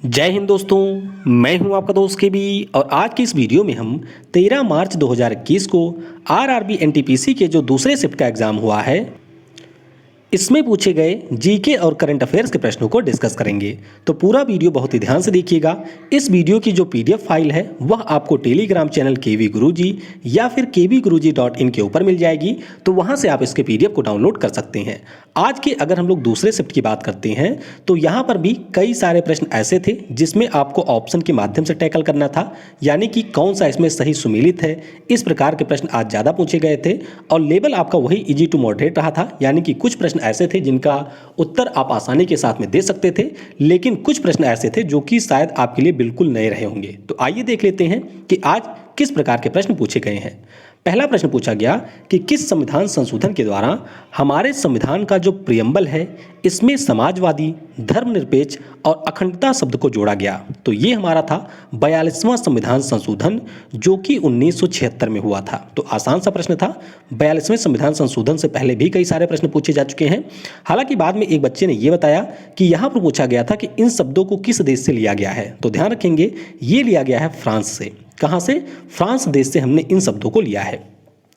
जय हिंद दोस्तों। मैं हूं आपका दोस्त के बी और आज की इस वीडियो में हम 13 मार्च 2021 को आरआरबी एनटीपीसी के जो दूसरे शिफ्ट का एग्ज़ाम हुआ है इसमें पूछे गए जीके और करंट अफेयर्स के प्रश्नों को डिस्कस करेंगे। तो पूरा वीडियो बहुत ही ध्यान से देखिएगा। इस वीडियो की जो पीडीएफ फाइल है वह आपको टेलीग्राम चैनल केवी गुरुजी या फिर kvguruji.in के ऊपर मिल जाएगी, तो वहां से आप इसके पीडीएफ को डाउनलोड कर सकते हैं। आज के अगर हम लोग दूसरे शिफ्ट की बात करते हैं तो यहाँ पर भी कई सारे प्रश्न ऐसे थे जिसमें आपको ऑप्शन के माध्यम से टैकल करना था, यानी कि कौन सा इसमें सही सुमेलित है। इस प्रकार के प्रश्न आज ज़्यादा पूछे गए थे और लेवल आपका वही इजी टू मॉडरेट रहा था, यानी कि कुछ प्रश्न ऐसे थे जिनका उत्तर आप आसानी के साथ में दे सकते थे, लेकिन कुछ प्रश्न ऐसे थे जो कि शायद आपके लिए बिल्कुल नए रहे होंगे। तो आइए देख लेते हैं कि आज किस प्रकार के प्रश्न पूछे गए हैं। पहला प्रश्न पूछा गया कि किस संविधान संशोधन के द्वारा हमारे संविधान का जो प्रियम्बल है इसमें समाजवादी, धर्मनिरपेक्ष और अखंडता शब्द को जोड़ा गया। तो ये हमारा था 42वां संविधान संशोधन जो कि 1976 में हुआ था। तो आसान सा प्रश्न था। 42वें संविधान संशोधन से पहले भी कई सारे प्रश्न पूछे जा चुके हैं। हालांकि बाद में एक बच्चे ने यह बताया कि यहाँ पर पूछा गया था कि इन शब्दों को किस देश से लिया गया है। तो ध्यान रखेंगे ये लिया गया है फ्रांस से। कहाँ से? फ्रांस देश से हमने इन शब्दों को लिया है।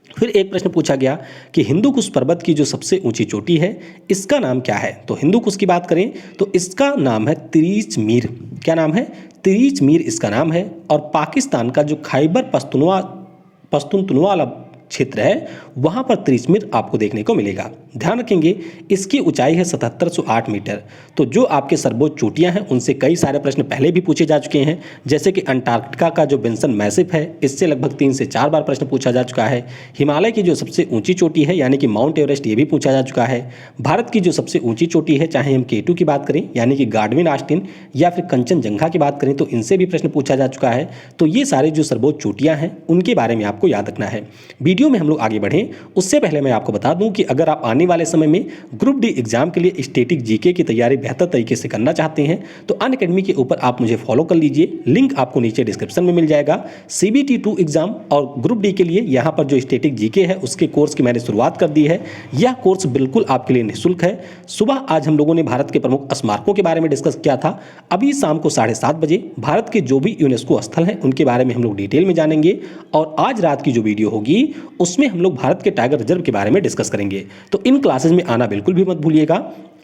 फिर एक प्रश्न पूछा गया कि हिंदू कुश पर्वत की जो सबसे ऊंची चोटी है इसका नाम क्या है। तो हिंदू कुश की बात करें तो इसका नाम है तिरीच मीर। क्या नाम है? तिरीच मीर इसका नाम है। और पाकिस्तान का जो खैबर पख्तूनख्वा वाला क्षेत्र है वहाँ पर तिरीच आपको देखने को मिलेगा। ध्यान रखेंगे इसकी ऊंचाई है 7708 मीटर। तो जो आपके सर्वोच्च चोटियाँ हैं उनसे कई सारे प्रश्न पहले भी पूछे जा चुके हैं, जैसे कि अंटार्कटिका का जो बेंसन मैसिफ है इससे लगभग 3 से 4 बार प्रश्न पूछा जा चुका है। हिमालय की जो सबसे ऊंची चोटी है यानी कि माउंट एवरेस्ट, ये भी पूछा जा चुका है। भारत की जो सबसे ऊंची चोटी है, चाहे हम K2 की बात करें यानी कि गार्डविन आस्टिन या फिर कंचनजंगा की बात करें, तो इनसे भी प्रश्न पूछा जा चुका है। तो ये सारे जो सर्वोच्च चोटियाँ हैं उनके बारे में आपको याद रखना है। वीडियो में हम लोग आगे बढ़ें उससे पहले मैं आपको बता दूं कि अगर आप आने वाले समय में ग्रुप डी एग्जाम के लिए स्टैटिक जीके की तैयारी बेहतर तरीके से करना चाहते हैं तो अनअकैडमी के ऊपर आप मुझे फॉलो कर लीजिए। लिंक आपको नीचे डिस्क्रिप्शन में मिल जाएगा। CBT 2 एग्जाम और ग्रुप डी के लिए यहाँ पर जो स्टैटिक जीके है उसके कोर्स की मैंने शुरुआत कर दी है। यह कोर्स बिल्कुल आपके लिए निःशुल्क है। सुबह आज हम लोगों ने भारत के प्रमुख स्मारकों के बारे में डिस्कस किया था। अभी शाम को 7:30 बजे भारत के जो भी यूनेस्को स्थल हैं उनके बारे में हम लोग डिटेल में जानेंगे। और आज रात की जो वीडियो होगी उसमें हम लोग भारत के टाइगर रिजर्व के बारे में डिस्कस करेंगे। तो इन क्लासेस में आना बिल्कुल भी मत भूलिएगा।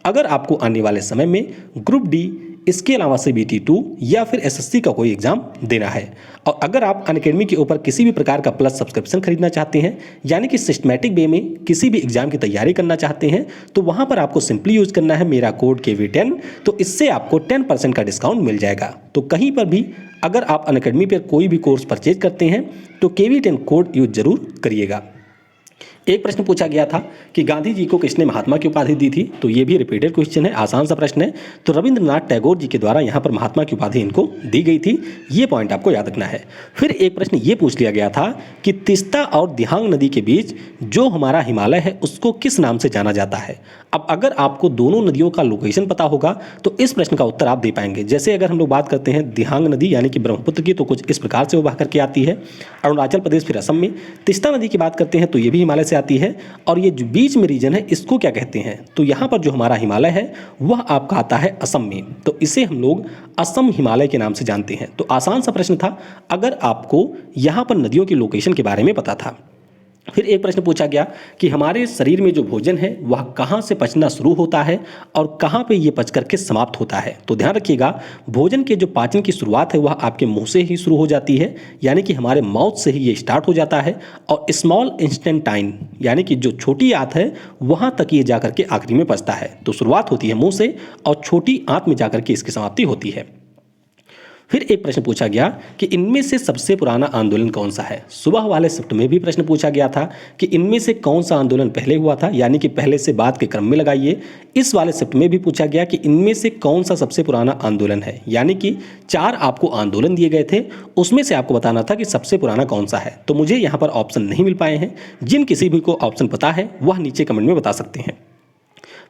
अगर आपको आने वाले समय में ग्रुप डी, इसके अलावा CBT 2 या फिर SSC का कोई एग्जाम देना है, और अगर आप अनअकैडमी के ऊपर किसी भी प्रकार का प्लस सब्सक्रिप्शन खरीदना चाहते हैं यानी कि सिस्टमैटिक वे में किसी भी एग्जाम की तैयारी करना चाहते हैं, तो वहां पर आपको सिंपली यूज करना है मेरा कोड KV10। तो इससे आपको 10% का डिस्काउंट मिल जाएगा। तो कहीं पर भी अगर आप अनअकैडमी पर कोई भी कोर्स परचेज करते हैं तो KV10 कोड यूज जरूर करिएगा। एक प्रश्न पूछा गया था कि गांधी जी को किसने महात्मा की उपाधि दी थी। तो ये भी रिपीटेड क्वेश्चन है, आसान सा प्रश्न है। तो रविंद्रनाथ टैगोर जी के द्वारा यहाँ पर महात्मा की उपाधि इनको दी गई थी। ये पॉइंट आपको याद रखना है। फिर एक प्रश्न ये पूछ लिया गया था कि तीस्ता और दिहांग नदी के बीच जो हमारा हिमालय है उसको किस नाम से जाना जाता है। अब अगर आपको दोनों नदियों का लोकेशन पता होगा तो इस प्रश्न का उत्तर आप दे पाएंगे। जैसे अगर हम लोग बात करते हैं दिहांग नदी यानी कि ब्रह्मपुत्र की, तो कुछ इस प्रकार से वो बह करके आती है अरुणाचल प्रदेश फिर असम में। तीस्ता नदी की बात करते हैं तो ये भी हिमालय से आती है। और ये जो बीच में रीजन है इसको क्या कहते हैं। तो यहाँ पर जो हमारा हिमालय है वह आपका आता है असम में। तो इसे हम लोग असम हिमालय के नाम से जानते हैं। तो आसान सा प्रश्न था अगर आपको यहाँ पर नदियों की लोकेशन के बारे में पता था। फिर एक प्रश्न पूछा गया कि हमारे शरीर में जो भोजन है वह कहाँ से पचना शुरू होता है और कहाँ पे ये पच करके समाप्त होता है। तो ध्यान रखिएगा भोजन के जो पाचन की शुरुआत है वह आपके मुंह से ही शुरू हो जाती है, यानी कि हमारे माउथ से ही ये स्टार्ट हो जाता है। और स्मॉल इंस्टेंटाइन यानी कि जो छोटी आंत है वहाँ तक ये जा करके आखिरी में पचता है। तो शुरुआत होती है मुँह से और छोटी आंत में जा करके इसकी समाप्ति होती है। फिर एक प्रश्न पूछा गया कि इनमें से सबसे पुराना आंदोलन कौन सा है। सुबह वाले शिफ्ट में भी प्रश्न पूछा गया था कि इनमें से कौन सा आंदोलन पहले हुआ था, यानी कि पहले से बाद के क्रम में लगाइए। इस वाले शिफ्ट में भी पूछा गया कि इनमें से कौन सा सबसे पुराना आंदोलन है, यानी कि 4 आपको आंदोलन दिए गए थे, उसमें से आपको बताना था कि सबसे पुराना कौन सा है। तो मुझे यहाँ पर ऑप्शन नहीं मिल पाए हैं। जिन किसी भी को ऑप्शन पता है वह नीचे कमेंट में बता सकते हैं।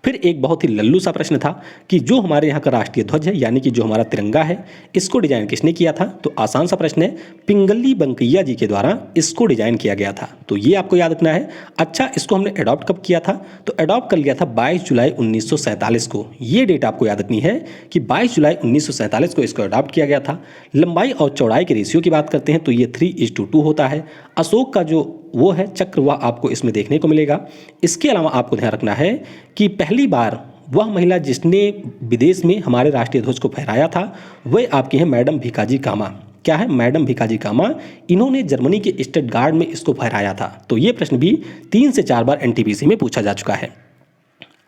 फिर एक बहुत ही लल्लू सा प्रश्न था कि जो हमारे यहाँ का राष्ट्रीय ध्वज है यानी कि जो हमारा तिरंगा है, इसको डिजाइन किसने किया था? तो आसान सा प्रश्न है, पिंगली बंकैया जी के द्वारा इसको डिजाइन किया गया था। तो ये आपको याद रखना है। अच्छा, इसको हमने अडॉप्ट कब किया था? तो अडॉप्ट कर लिया था 22 जुलाई 1947 को। ये डेट आपको याद रखनी है कि 22 जुलाई 1947 को इसको अडॉप्ट किया गया था। लंबाई और चौड़ाई के रेशियो की बात करते हैं तो ये 3:2 होता है। अशोक का जो वो है चक्र, वह आपको इसमें देखने को मिलेगा। इसके अलावा आपको ध्यान रखना है कि पहली बार वह महिला जिसने विदेश में हमारे राष्ट्रीय ध्वज को फहराया था वह आपकी है मैडम भीकाजी कामा। क्या है? मैडम भीकाजी कामा। इन्होंने जर्मनी के स्टटगार्ट में इसको फहराया था। तो ये प्रश्न भी 3 से 4 बार एनटीपीसी में पूछा जा चुका है।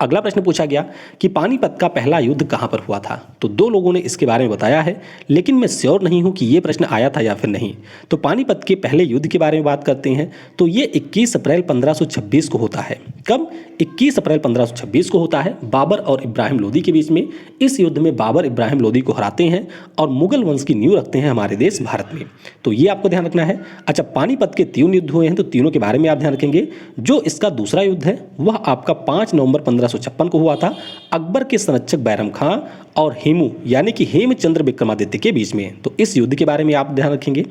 अगला प्रश्न पूछा गया कि पानीपत का पहला युद्ध कहां पर हुआ था? तो 2 लोगों ने इसके बारे में बताया है, लेकिन मैं श्योर नहीं हूं कि यह प्रश्न आया था या फिर नहीं। तो पानीपत के पहले युद्ध के बारे में बात करते हैं तो ये 21 अप्रैल 1526 को होता है। कब? 21 अप्रैल 1526 को होता है, बाबर और इब्राहिम लोदी के बीच में। इस युद्ध में बाबर इब्राहिम लोदी को हराते हैं और मुगल वंश की नींव रखते हैं हमारे देश भारत में। तो ये आपको ध्यान रखना है। अच्छा, पानीपत के 3 युद्ध हुए हैं तो तीनों के बारे में आप ध्यान रखेंगे। जो इसका दूसरा युद्ध है वह आपका 5 नवंबर 1556 को हुआ था, अकबर के संरक्षक बैरम खां और हेमू यानी कि हेमचंद्र विक्रमादित्य के बीच में। तो इस युद्ध के बारे में आप ध्यान रखेंगे।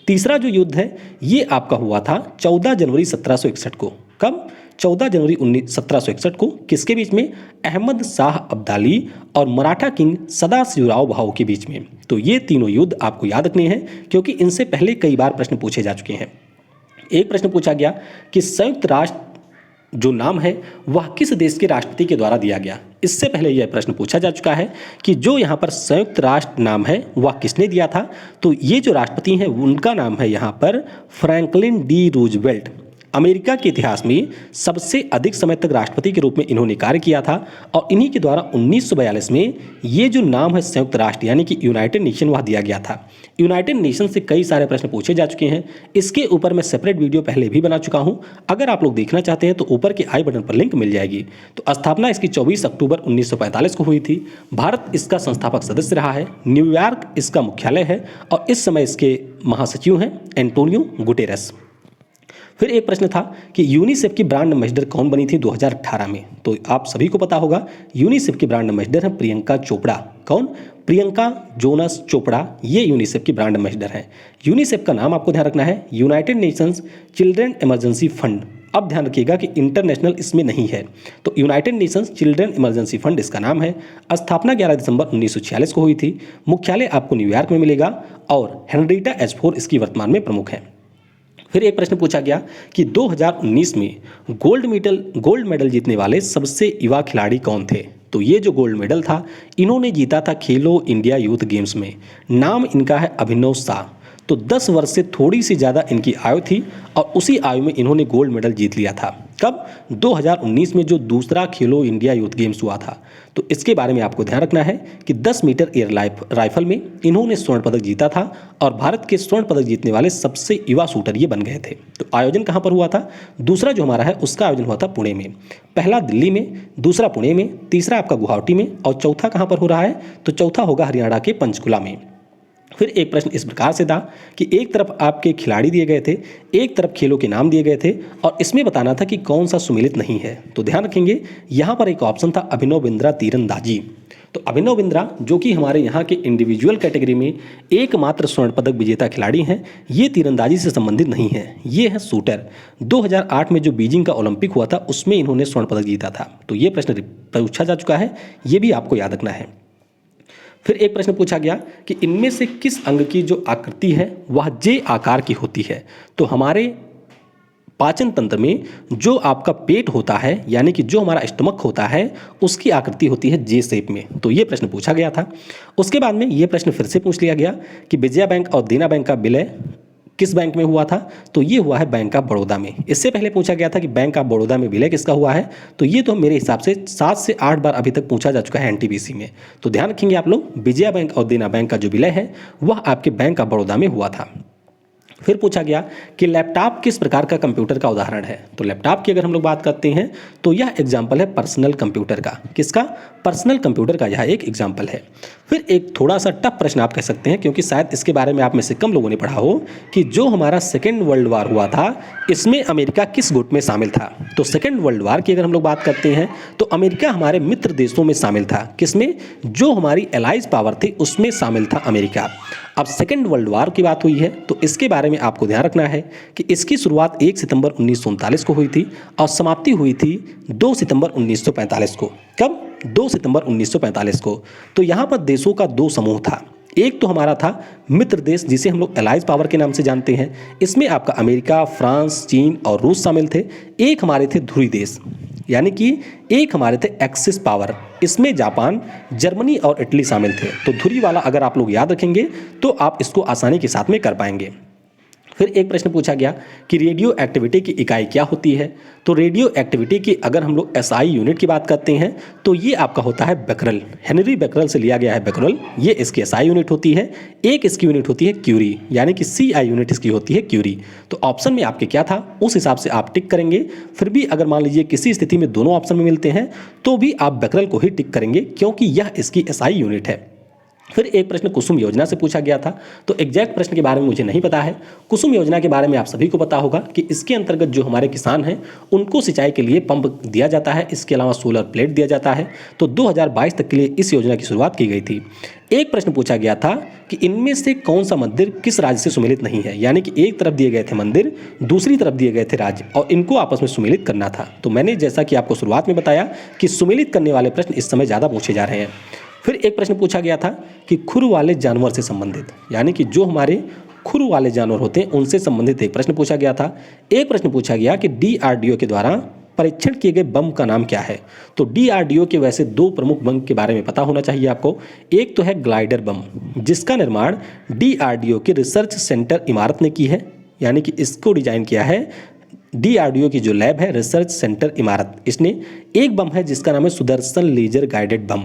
तीसरा जो युद्ध है ये आपका हुआ था 14 जनवरी 1761 को। कब? 14 जनवरी 1761 को। किसके बीच में? अहमद शाह अब्दाली और मराठा किंग सदाशिवराव भाऊ के बीच में। तो ये तीनों युद्ध आपको याद रखने हैं क्योंकि इनसे पहले कई बार प्रश्न पूछे जा चुके हैं। एक प्रश्न पूछा गया कि संयुक्त राष्ट्र जो नाम है वह किस देश के राष्ट्रपति के द्वारा दिया गया? इससे पहले यह प्रश्न पूछा जा चुका है कि जो यहाँ पर संयुक्त राष्ट्र नाम है वह किसने दिया था? तो ये जो राष्ट्रपति हैं उनका नाम है यहाँ पर फ्रैंकलिन डी रूजवेल्ट। अमेरिका के इतिहास में सबसे अधिक समय तक राष्ट्रपति के रूप में इन्होंने कार्य किया था और इन्हीं के द्वारा 1942 में ये जो नाम है संयुक्त राष्ट्र यानी कि यूनाइटेड नेशन वह दिया गया था। यूनाइटेड नेशन से कई सारे प्रश्न पूछे जा चुके हैं। इसके ऊपर मैं सेपरेट वीडियो पहले भी बना चुका हूं। अगर आप लोग देखना चाहते हैं तो ऊपर के आई बटन पर लिंक मिल जाएगी। तो स्थापना इसकी 24 अक्टूबर 1945 को हुई थी। भारत इसका संस्थापक सदस्य रहा है। न्यूयॉर्क इसका मुख्यालय है और इस समय इसके महासचिव हैं एंटोनियो गुटेरेस। फिर एक प्रश्न था कि यूनिसेफ की ब्रांड एम्बेसडर कौन बनी थी 2018 में? तो आप सभी को पता होगा यूनिसेफ की ब्रांड एम्बेसडर है प्रियंका चोपड़ा। कौन? प्रियंका जोनस चोपड़ा, ये यूनिसेफ की ब्रांड एम्बेसडर है। यूनिसेफ का नाम आपको ध्यान रखना है United Nations children emergency fund. अब ध्यान रखिएगा कि इंटरनेशनल इसमें नहीं है। तो United Nations children emergency fund इसका नाम है। स्थापना 11 दिसंबर 1946 को हुई थी। मुख्यालय आपको न्यूयॉर्क में मिलेगा और हेनरिटा एच4 इसकी वर्तमान में प्रमुख है। फिर एक प्रश्न पूछा गया कि 2019 में गोल्ड मेडल जीतने वाले सबसे युवा खिलाड़ी कौन थे? तो ये जो गोल्ड मेडल था इन्होंने जीता था खेलो इंडिया यूथ गेम्स में। नाम इनका है अभिनव शाह। तो 10 वर्ष से थोड़ी सी ज़्यादा इनकी आयु थी और उसी आयु में इन्होंने गोल्ड मेडल जीत लिया था। कब? 2019 में जो दूसरा खेलो इंडिया यूथ गेम्स हुआ था। तो इसके बारे में आपको ध्यान रखना है कि 10 मीटर एयर राइफल में इन्होंने स्वर्ण पदक जीता था और भारत के स्वर्ण पदक जीतने वाले सबसे युवा शूटर ये बन गए थे। तो आयोजन कहाँ पर हुआ था? दूसरा जो हमारा है उसका आयोजन हुआ था पुणे में। पहला दिल्ली में, दूसरा पुणे में, तीसरा आपका गुवाहाटी में और चौथा कहाँ पर हो रहा है? तो चौथा होगा हरियाणा के पंचकुला में। फिर एक प्रश्न इस प्रकार से था कि एक तरफ आपके खिलाड़ी दिए गए थे, एक तरफ खेलों के नाम दिए गए थे और इसमें बताना था कि कौन सा सुमेलित नहीं है। तो ध्यान रखेंगे यहाँ पर एक ऑप्शन था अभिनव बिंद्रा तीरंदाजी। तो अभिनव बिंद्रा जो कि हमारे यहाँ के इंडिविजुअल कैटेगरी में एकमात्र स्वर्ण पदक विजेता खिलाड़ी हैं, ये तीरंदाजी से संबंधित नहीं है, ये है शूटर। 2008 में जो बीजिंग का ओलंपिक हुआ था उसमें इन्होंने स्वर्ण पदक जीता था। तो ये प्रश्न पूछा जा चुका है, ये भी आपको याद रखना है। फिर एक प्रश्न पूछा गया कि इनमें से किस अंग की जो आकृति है वह जे आकार की होती है? तो हमारे पाचन तंत्र में जो आपका पेट होता है यानी कि जो हमारा स्टमक होता है उसकी आकृति होती है जे शेप में। तो ये प्रश्न पूछा गया था। उसके बाद में ये प्रश्न फिर से पूछ लिया गया कि विजया बैंक और देना बैंक का विलय किस बैंक में हुआ था? तो ये हुआ है बैंक ऑफ बड़ौदा में। इससे पहले पूछा गया था कि बैंक ऑफ बड़ौदा में विलय किसका हुआ है? तो ये तो मेरे हिसाब से 7 से 8 बार अभी तक पूछा जा चुका है एनटीपीसी में। तो ध्यान रखेंगे आप लोग, विजया बैंक और देना बैंक का जो विलय है वह आपके बैंक ऑफ बड़ौदा में हुआ था। फिर पूछा गया कि लैपटॉप किस प्रकार का कंप्यूटर का उदाहरण है? तो लैपटॉप की अगर हम लोग बात करते हैं तो यह एग्जाम्पल है पर्सनल कंप्यूटर का। किसका? पर्सनल कंप्यूटर का यह एक एग्जाम्पल है। फिर एक थोड़ा सा टफ प्रश्न आप कह सकते हैं, क्योंकि शायद इसके बारे में आप में से कम लोगों ने पढ़ा हो कि जो हमारा सेकेंड वर्ल्ड वार हुआ था इसमें अमेरिका किस गुट में शामिल था। तो सेकेंड वर्ल्ड वार की अगर हम लोग बात करते हैं तो अमेरिका हमारे मित्र देशों में शामिल था। किसमें? जो हमारी एलाइज पावर थी उसमें शामिल था अमेरिका। अब सेकेंड वर्ल्ड वार की बात हुई है तो इसके बारे में आपको ध्यान रखना है कि इसकी शुरुआत 1 सितंबर 1939 को हुई थी और समाप्ति हुई थी 2 सितंबर 1945 को। कब? 2 सितंबर 1945 को। तो यहाँ पर देशों का दो समूह था। एक तो हमारा था मित्र देश जिसे हम लोग एलाइज पावर के नाम से जानते हैं, इसमें आपका अमेरिका, फ्रांस, चीन और रूस शामिल थे। एक हमारे थे ध्रुवीय देश, यानी कि एक हमारे थे एक्सिस पावर, इसमें जापान, जर्मनी और इटली शामिल थे। तो ध्रुवीय वाला अगर आप लोग याद रखेंगे तो आप इसको आसानी के साथ में कर पाएंगे। फिर एक प्रश्न पूछा गया कि रेडियो एक्टिविटी की इकाई क्या होती है। तो रेडियो एक्टिविटी की अगर हम लोग एसआई यूनिट की बात करते हैं तो ये आपका होता है बेकरल, हेनरी बेकरल से लिया गया है बेकरल, ये इसकी एसआई यूनिट होती है। एक इसकी यूनिट होती है क्यूरी, यानी कि सीआई यूनिट इसकी होती है क्यूरी। तो ऑप्शन में आपके क्या था उस हिसाब से आप टिक करेंगे। फिर भी अगर मान लीजिए किसी स्थिति में दोनों ऑप्शन में मिलते हैं तो भी आप बेकरल को ही टिक करेंगे क्योंकि यह इसकी एसआई यूनिट है। फिर एक प्रश्न कुसुम योजना से पूछा गया था। तो एग्जैक्ट प्रश्न के बारे में मुझे नहीं पता है। कुसुम योजना के बारे में आप सभी को पता होगा कि इसके अंतर्गत जो हमारे किसान हैं उनको सिंचाई के लिए पंप दिया जाता है, इसके अलावा सोलर प्लेट दिया जाता है। तो 2022 तक के लिए इस योजना की शुरुआत की गई थी। एक प्रश्न पूछा गया था कि इनमें से कौन सा मंदिर किस राज्य से सुमेलित नहीं है, यानी कि एक तरफ दिए गए थे मंदिर, दूसरी तरफ दिए गए थे राज्य और इनको आपस में सुमेलित करना था। तो मैंने जैसा कि आपको शुरुआत में बताया कि सुमेलित करने वाले प्रश्न इस समय ज़्यादा पूछे जा रहे हैं। फिर एक प्रश्न पूछा गया था कि खुर वाले जानवर से संबंधित, यानी कि जो हमारे खुर वाले जानवर होते हैं उनसे संबंधित एक प्रश्न पूछा गया था। एक प्रश्न पूछा गया कि डीआरडीओ के द्वारा परीक्षण किए गए बम का नाम क्या है। तो डीआरडीओ के वैसे दो प्रमुख बम के बारे में पता होना चाहिए आपको। एक तो है ग्लाइडर बम, जिसका निर्माण डीआरडीओ के रिसर्च सेंटर इमारत ने की है, यानी कि इसको डिजाइन किया है डीआरडीओ की जो लैब है रिसर्च सेंटर इमारत, इसने। एक बम है जिसका नाम है सुदर्शन लेजर गाइडेड बम,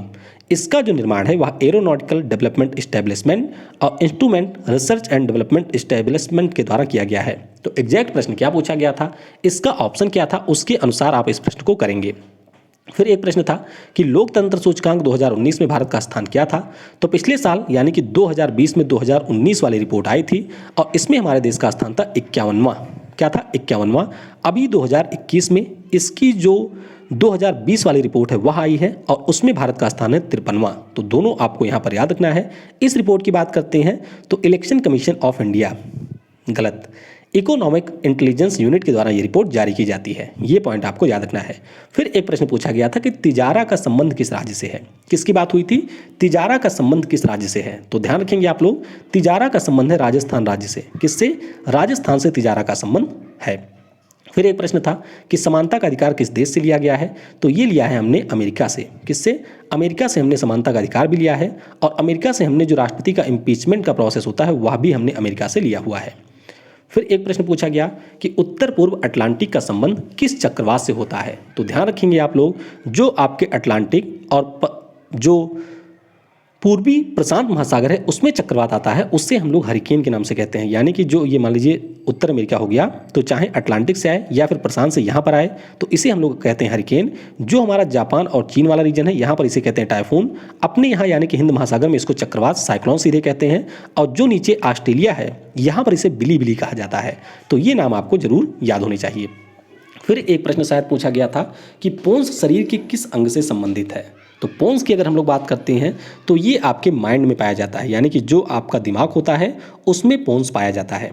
इसका जो निर्माण है वह एरोनॉटिकल डेवलपमेंट इस्टेब्लिशमेंट और instrument research and development establishment के द्वारा किया गया है। तो एग्जैक्ट प्रश्न क्या पूछा गया था, इसका ऑप्शन क्या था, उसके अनुसार आप इस प्रश्न को करेंगे। फिर एक प्रश्न था कि लोकतंत्र सूचकांक 2019 में भारत का स्थान क्या था। तो पिछले साल यानी कि 2020 में 2019 वाली रिपोर्ट आई थी और इसमें हमारे देश का स्थान था 51वां। क्या था? 51वां। अभी 2021 में इसकी जो 2020 वाली रिपोर्ट है वह आई है और उसमें भारत का स्थान है 53वां। तो दोनों आपको यहाँ पर याद रखना है। इस रिपोर्ट की बात करते हैं तो इलेक्शन कमीशन ऑफ इंडिया, गलत, इकोनॉमिक इंटेलिजेंस यूनिट के द्वारा ये रिपोर्ट जारी की जाती है। ये पॉइंट आपको याद रखना है। फिर एक प्रश्न पूछा गया था कि तिजारा का संबंध किस राज्य से है। किसकी बात हुई थी? तिजारा का संबंध किस राज्य से है। तो ध्यान रखेंगे आप लोग, तिजारा का संबंध है राजस्थान राज्य से। किससे? राजस्थान से तिजारा का संबंध है। फिर एक प्रश्न था कि समानता का अधिकार किस देश से लिया गया है। तो ये लिया है हमने अमेरिका से। किससे? अमेरिका से हमने समानता का अधिकार भी लिया है और अमेरिका से हमने जो राष्ट्रपति का इम्पीचमेंट का प्रोसेस होता है वह भी हमने अमेरिका से लिया हुआ है। फिर एक प्रश्न पूछा गया कि उत्तर पूर्व अटलांटिक का संबंध किस चक्रवात से होता है। तो ध्यान रखेंगे आप लोग, जो आपके अटलांटिक और जो पूर्वी प्रशांत महासागर है उसमें चक्रवात आता है, उससे हम लोग हरिकेन के नाम से कहते हैं। यानी कि जो ये मान लीजिए उत्तर अमेरिका हो गया, तो चाहे अटलांटिक से आए या फिर प्रशांत से यहाँ पर आए तो इसे हम लोग कहते हैं हरिकेन। जो हमारा जापान और चीन वाला रीजन है यहाँ पर इसे कहते हैं टाइफून। अपने यहाँ यानी कि हिंद महासागर में इसको चक्रवात, साइक्लोन सीधे कहते हैं। और जो नीचे ऑस्ट्रेलिया है यहाँ पर इसे बिली बिली कहा जाता है। तो ये नाम आपको जरूर याद होने चाहिए। फिर एक प्रश्न शायद पूछा गया था कि पोन्स शरीर के किस अंग से संबंधित है। तो पोन्स की अगर हम लोग बात करते हैं तो ये आपके माइंड में पाया जाता है, यानी कि जो आपका दिमाग होता है उसमें पोन्स पाया जाता है।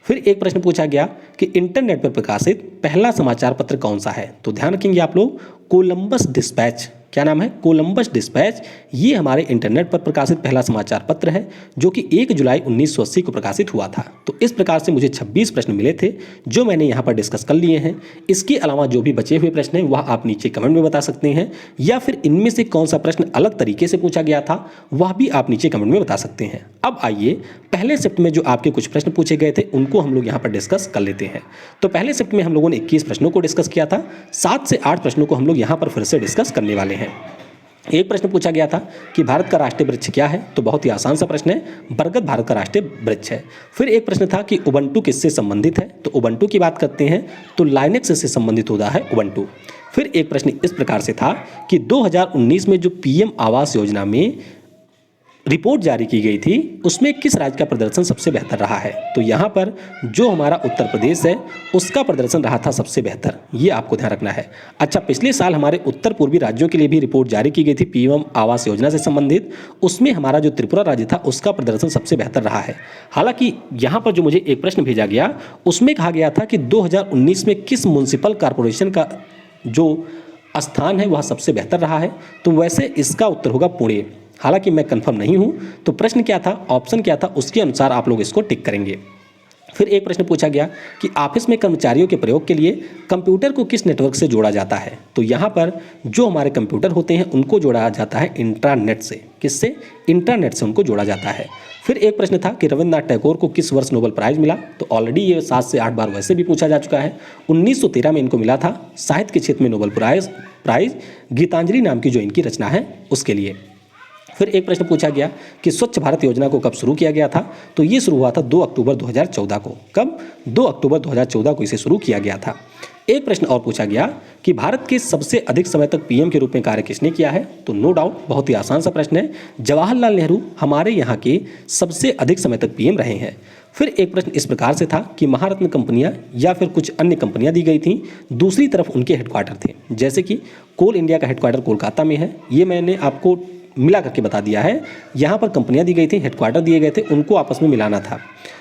फिर एक प्रश्न पूछा गया कि इंटरनेट पर प्रकाशित पहला समाचार पत्र कौन सा है। तो ध्यान रखेंगे आप लोग, कोलंबस डिस्पैच। क्या नाम है? Columbus dispatch. ये हमारे इंटरनेट पर प्रकाशित पहला समाचार पत्र है जो कि 1 जुलाई 1980 को प्रकाशित हुआ था। तो इस प्रकार से मुझे 26 प्रश्न मिले थे जो मैंने यहाँ पर डिस्कस कर लिए हैं। इसके अलावा जो भी बचे हुए प्रश्न हैं वह आप नीचे कमेंट में बता सकते हैं, या फिर इनमें से कौन सा प्रश्न अलग तरीके से पूछा गया था वह भी आप नीचे कमेंट में बता सकते हैं। अब आइए पहले शिफ्ट में जो आपके कुछ प्रश्न पूछे गए थे उनको हम लोग यहाँ पर डिस्कस कर लेते हैं। तो पहले शिफ्ट में हम लोगों ने 21 प्रश्नों को डिस्कस किया था। 7 से 8 प्रश्नों को हम लोग यहाँ पर फिर से डिस्कस करने वाले हैं। एक प्रश्न पूछा गया था कि भारत का राष्ट्रीय वृक्ष क्या है। तो बहुत ही आसान सा प्रश्न है, बरगद भारत का राष्ट्रीय वृक्ष है। फिर एक प्रश्न था कि उबंटू किससे संबंधित है। तो उबंटू की बात करते हैं तो लाइनेक्स से संबंधित होता है उबंटू। फिर एक प्रश्न इस प्रकार से था कि 2019 में जो पीएम आवास योजना में रिपोर्ट जारी की गई थी उसमें किस राज्य का प्रदर्शन सबसे बेहतर रहा है। तो यहाँ पर जो हमारा उत्तर प्रदेश है उसका प्रदर्शन रहा था सबसे बेहतर, ये आपको ध्यान रखना है। अच्छा, पिछले साल हमारे उत्तर पूर्वी राज्यों के लिए भी रिपोर्ट जारी की गई थी पीएम आवास योजना से संबंधित, उसमें हमारा जो त्रिपुरा राज्य था उसका प्रदर्शन सबसे बेहतर रहा है। हालांकि यहाँ पर जो मुझे एक प्रश्न भेजा गया उसमें कहा गया था कि 2019 में किस म्युनिसिपल कॉरपोरेशन का जो स्थान है वह सबसे बेहतर रहा है, तो वैसे इसका उत्तर होगा पुणे। हालांकि मैं कंफर्म नहीं हूं, तो प्रश्न क्या था, ऑप्शन क्या था, उसके अनुसार आप लोग इसको टिक करेंगे। फिर एक प्रश्न पूछा गया कि ऑफिस में कर्मचारियों के प्रयोग के लिए कंप्यूटर को किस नेटवर्क से जोड़ा जाता है। तो यहाँ पर जो हमारे कंप्यूटर होते हैं उनको जोड़ा जाता है इंट्रानेट से। किससे? इंटरनेट से उनको जोड़ा जाता है। फिर एक प्रश्न था कि रविन्द्रनाथ टैगोर को किस वर्ष नोबेल प्राइज़ मिला। तो ऑलरेडी ये 7 से 8 बार वैसे भी पूछा जा चुका है। 1913 में इनको मिला था साहित्य के क्षेत्र में नोबेल प्राइज़ गीतांजलि नाम की जो इनकी रचना है उसके लिए। फिर एक प्रश्न पूछा गया कि स्वच्छ भारत योजना को कब शुरू किया गया था। तो ये शुरू हुआ था 2 अक्टूबर 2014 को। कब? 2 अक्टूबर 2014 को इसे शुरू किया गया था। एक प्रश्न और पूछा गया कि भारत के सबसे अधिक समय तक पीएम के रूप में कार्य किसने किया है। तो नो डाउट बहुत ही आसान सा प्रश्न है, जवाहरलाल नेहरू हमारे यहाँ के सबसे अधिक समय तक पीएम रहे हैं। फिर एक प्रश्न इस प्रकार से था कि महारत्न कंपनियां या फिर कुछ अन्य कंपनियां दी गई थी, दूसरी तरफ उनके हेडक्वार्टर थे। जैसे कि कोल इंडिया का हेडक्वार्टर कोलकाता में है, ये मैंने आपको मिला करके बता दिया है। यहाँ पर कंपनियां दी गई थी, हेडक्वार्टर दिए गए थे, उनको आपस में मिलाना था।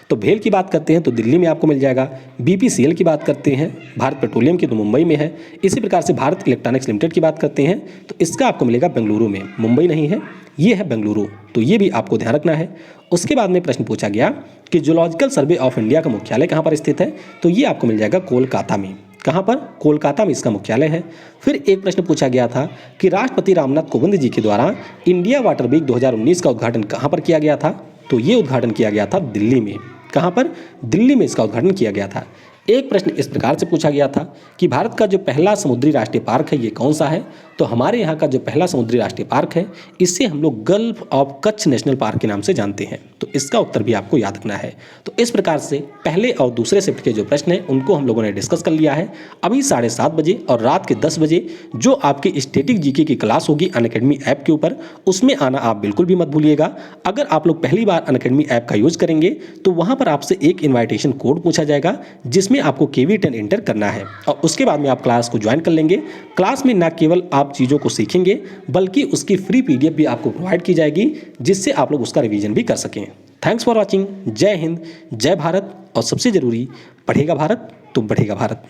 तो भेल की बात करते हैं तो दिल्ली में आपको मिल जाएगा। बीपीसीएल की बात करते हैं, भारत पेट्रोलियम की, तो मुंबई में है। इसी प्रकार से भारत इलेक्ट्रॉनिक्स लिमिटेड की बात करते हैं तो इसका आपको मिलेगा बेंगलुरु में, मुंबई नहीं है, ये है बेंगलुरु। तो ये भी आपको ध्यान रखना है। उसके बाद में प्रश्न पूछा गया कि जूलॉजिकल सर्वे ऑफ इंडिया का मुख्यालय कहाँ पर स्थित है। तो ये आपको मिल जाएगा कोलकाता में। कहाँ पर? कोलकाता में इसका मुख्यालय है। फिर एक प्रश्न पूछा गया था कि राष्ट्रपति रामनाथ कोविंद जी के द्वारा इंडिया वाटर वीक 2019 का उद्घाटन कहाँ पर किया गया था। तो ये उद्घाटन किया गया था दिल्ली में। कहाँ पर? दिल्ली में इसका उद्घाटन किया गया था। एक प्रश्न इस प्रकार से पूछा गया था कि भारत का जो पहला समुद्री राष्ट्रीय पार्क है ये कौन सा है। तो हमारे यहाँ का जो पहला समुद्री राष्ट्रीय पार्क है इसे हम लोग gulf of Kutch national park के नाम से जानते हैं। तो इसका उत्तर भी आपको याद रखना है। तो इस प्रकार से पहले और दूसरे शिफ्ट के जो प्रश्न हैं उनको हम लोगों ने डिस्कस कर लिया है। अभी 7:30 बजे और रात के 10 बजे जो आपकी स्टैटिक जीके की क्लास होगी अनअकैडमी ऐप के ऊपर, उसमें आना आप बिल्कुल भी मत भूलिएगा। अगर आप लोग पहली बार अनअकैडमी ऐप का यूज़ करेंगे तो वहाँ पर आपसे एक इन्वाइटेशन कोड पूछा जाएगा जिसमें आपको KV10 एंटर करना है और उसके बाद में आप क्लास को ज्वाइन कर लेंगे। क्लास में न केवल आप चीज़ों को सीखेंगे बल्कि उसकी फ्री PDF भी आपको प्रोवाइड की जाएगी जिससे आप लोग उसका रिवीजन भी कर सकें। Thanks for watching. जय हिंद, जय भारत और सबसे ज़रूरी, पढ़ेगा भारत तो बढ़ेगा भारत।